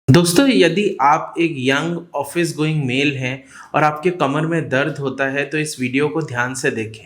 दोस्तों, यदि आप एक यंग ऑफिस गोइंग मेल हैं और आपके कमर में दर्द होता है तो इस वीडियो को ध्यान से देखें।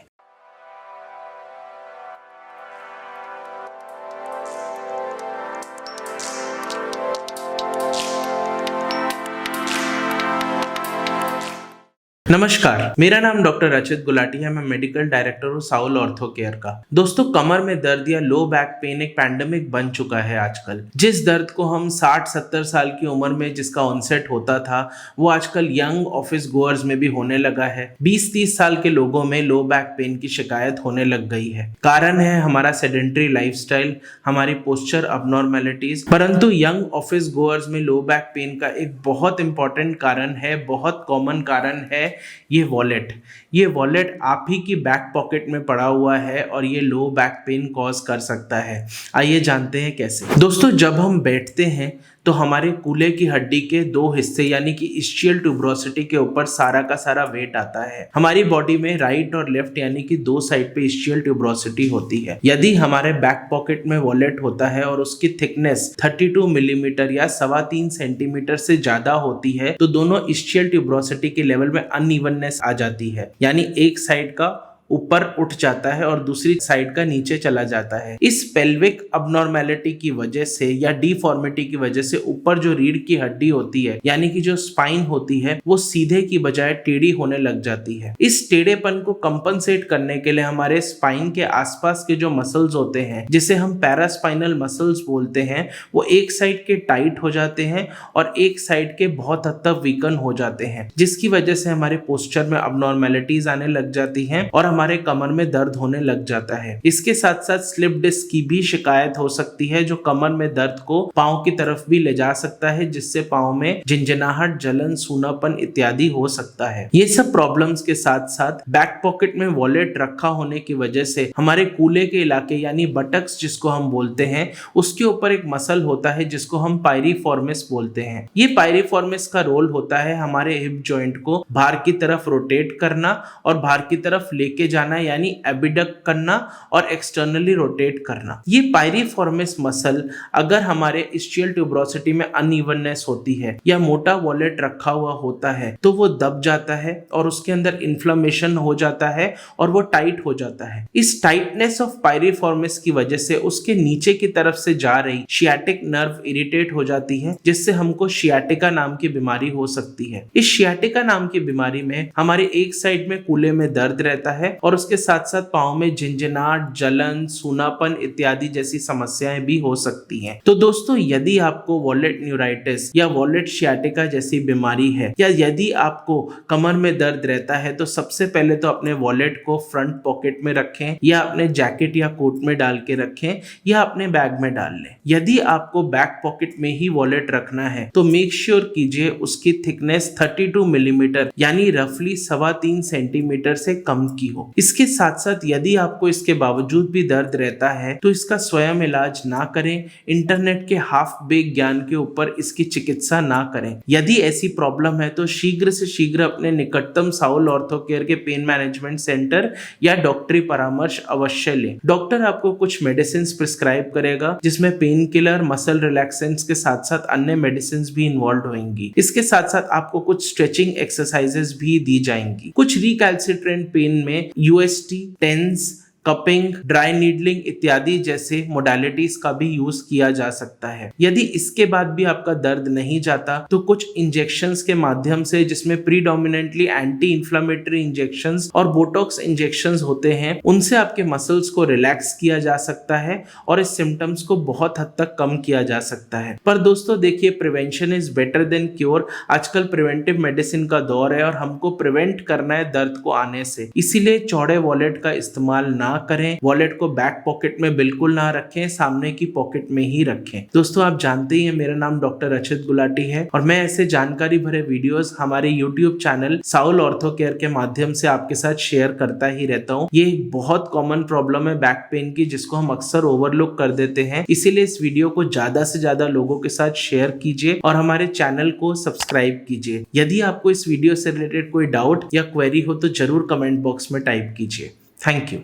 नमस्कार, मेरा नाम डॉक्टर अचित गुलाटी है। मैं मेडिकल डायरेक्टर हूँ साउल ऑर्थो केयर का। दोस्तों, कमर में दर्द या लो बैक पेन एक पैंडेमिक बन चुका है आजकल। जिस दर्द को हम 60-70 साल की उम्र में जिसका ऑनसेट होता था, वो आजकल यंग ऑफिस गोअर्स में भी होने लगा है। 20-30 साल के लोगों में लो बैक पेन की शिकायत होने लग गई है। कारण है हमारा सेडेंटरी लाइफस्टाइल, हमारी पोस्चर अबनॉर्मेलिटीज। परंतु यंग ऑफिस गोअर्स में लो बैक पेन का एक बहुत इंपॉर्टेंट कारण है, बहुत कॉमन कारण है ये वॉलेट आप ही की बैक पॉकेट में पड़ा हुआ है और ये लो बैक पेन कॉज कर सकता है। आइए जानते हैं कैसे। दोस्तों, जब हम बैठते हैं तो हमारे कूल्हे की हड्डी के दो हिस्से यानी कि इस्चियल ट्यूबरोसिटी के ऊपर सारा का सारा वेट आता है। हमारी बॉडी में राइट और लेफ्ट यानी कि दो साइड पे इस्चियल ट्यूबरोसिटी होती है। यदि हमारे बैक पॉकेट में वॉलेट होता है और उसकी थिकनेस 32 मिलीमीटर या 3.25 सेंटीमीटर से ज्यादा होती है तो दोनों इस्चियल ट्यूबरोसिटी के लेवल में अनइवननेस आ जाती है, यानी एक साइड का ऊपर उठ जाता है और दूसरी साइड का नीचे चला जाता है। इस पेल्विक अबनॉर्मेलिटी की वजह से या डिफॉर्मिटी की वजह से ऊपर जो रीढ़ की हड्डी होती है यानी कि जो स्पाइन होती है वो सीधे की बजाय टेढ़ी होने लग जाती है। इस टेढ़ेपन को कंपनसेट करने के लिए हमारे स्पाइन के आसपास के जो मसल्स होते हैं, जिसे हम पैरास्पाइनल मसल्स बोलते हैं, वो एक साइड के टाइट हो जाते हैं और एक साइड के बहुत हद तक वीकन हो जाते हैं, जिसकी वजह से हमारे पोस्चर में अबनॉर्मेलिटीज आने लग जाती हैं और हमारे कमर में दर्द होने लग जाता है। इसके साथ साथ स्लिप डिस्क की भी शिकायत हो सकती है, जो कमर में दर्द को पांव की तरफ भी ले जा सकता है, जिससे पांव में झिंझनाहट, जलन, सूनापन इत्यादि हो सकता है। ये सब प्रॉब्लम्स के साथ साथ बैक पॉकेट में वॉलेट रखा होने की वजह से हमारे कूल्हे के इलाके यानी बटक्स जिसको हम बोलते हैं, उसके ऊपर एक मसल होता है जिसको हम पायरिफॉर्मिस बोलते हैं। ये पायरिफॉर्मिस का रोल होता है हमारे हिप जॉइंट को बाहर की तरफ रोटेट करना और बाहर की तरफ लेके जाना यानी एबिडक्ट करना और एक्सटर्नली रोटेट करना। ये पायरिफॉर्मिस मसल अगर हमारे इस्चियल ट्यूबरोसिटी में अनइवननेस होती है या मोटा वॉलेट रखा हुआ होता है तो वो दब जाता है और उसके अंदर इन्फ्लेमेशन हो जाता है और वो टाइट हो जाता है। इस टाइटनेस ऑफ पायरिफॉर्मिस की वजह से उसके नीचे की तरफ से जा रही शियाटिक नर्व इरिटेट हो जाती है, जिससे हमको शियाटिका नाम की बीमारी हो सकती है। इस शियाटिका नाम की बीमारी में हमारे एक साइड में कूल्हे में दर्द रहता है और उसके साथ साथ पांव में झिंझनाहट, जलन, सूनापन इत्यादि जैसी समस्याएं भी हो सकती हैं। तो दोस्तों, यदि आपको वॉलेट न्यूराइटिस या वॉलेट शियाटिका जैसी बीमारी है या यदि आपको कमर में दर्द रहता है तो सबसे पहले तो अपने वॉलेट को फ्रंट पॉकेट में रखें या अपने जैकेट या कोट में डाल के रखें या अपने बैग में डाल लें। यदि आपको बैक पॉकेट में ही वॉलेट रखना है तो मेक श्योर कीजिए उसकी थिकनेस 32 मिलीमीटर यानी रफली 3.25 सेंटीमीटर से कम की हो। इसके साथ साथ यदि आपको इसके बावजूद भी दर्द रहता है तो इसका स्वयं इलाज ना करें, इंटरनेट के हाफ बेक ज्ञान के ऊपर इसकी चिकित्सा ना करें। यदि ऐसी प्रॉब्लम है तो शीघ्र से शीघ्र अपने निकटतम साउल ऑर्थो केयर के पेन मैनेजमेंट सेंटर या डॉक्टरी परामर्श अवश्य लें। डॉक्टर आपको कुछ मेडिसिन प्रिस्क्राइब करेगा जिसमें पेन किलर, मसल रिलैक्सेंट्स के साथ साथ अन्य मेडिसिन भी इन्वॉल्व होंगी। इसके साथ साथ आपको कुछ स्ट्रेचिंग एक्सरसाइजेस भी दी जाएंगी। कुछ रिकैल्सिट्रेंट पेन में UST, TENS, cupping, dry needling इत्यादि जैसे मोडालिटीज का भी यूज किया जा सकता है। यदि इसके बाद भी आपका दर्द नहीं जाता तो कुछ इंजेक्शंस के माध्यम से, जिसमें प्रीडोमिनेंटली एंटी इंफ्लेमेटरी इंजेक्शंस और बोटॉक्स इंजेक्शंस होते हैं, उनसे आपके मसल्स को रिलैक्स किया जा सकता है और इस सिम्टम्स को बहुत हद तक कम किया जा सकता है। पर दोस्तों देखिए, prevention is better than cure. आजकल प्रिवेंटिव मेडिसिन का दौर है और हमको प्रिवेंट करना है दर्द को आने से। इसीलिए चौड़े वॉलेट का इस्तेमाल ना करें। वॉलेट को बैक पॉकेट में बिल्कुल ना रखें, सामने की पॉकेट में ही रखें। दोस्तों, आप जानते ही हैं मेरा नाम डॉक्टर अचित गुलाटी है और मैं ऐसे जानकारी भरे वीडियोस हमारे YouTube channel Saul ortho care के माध्यम से आपके साथ शेयर करता ही रहता हूं। ये एक बहुत कॉमन प्रॉब्लम है बैक पेन की, जिसको हम अक्सर ओवरलुक कर देते हैं। इसीलिए इस वीडियो को ज्यादा से ज्यादा लोगों के साथ शेयर कीजिए और हमारे चैनल को सब्सक्राइब कीजिए। यदि आपको इस वीडियो से रिलेटेड कोई डाउट या क्वेरी हो तो जरूर कमेंट बॉक्स में टाइप कीजिए। Thank you.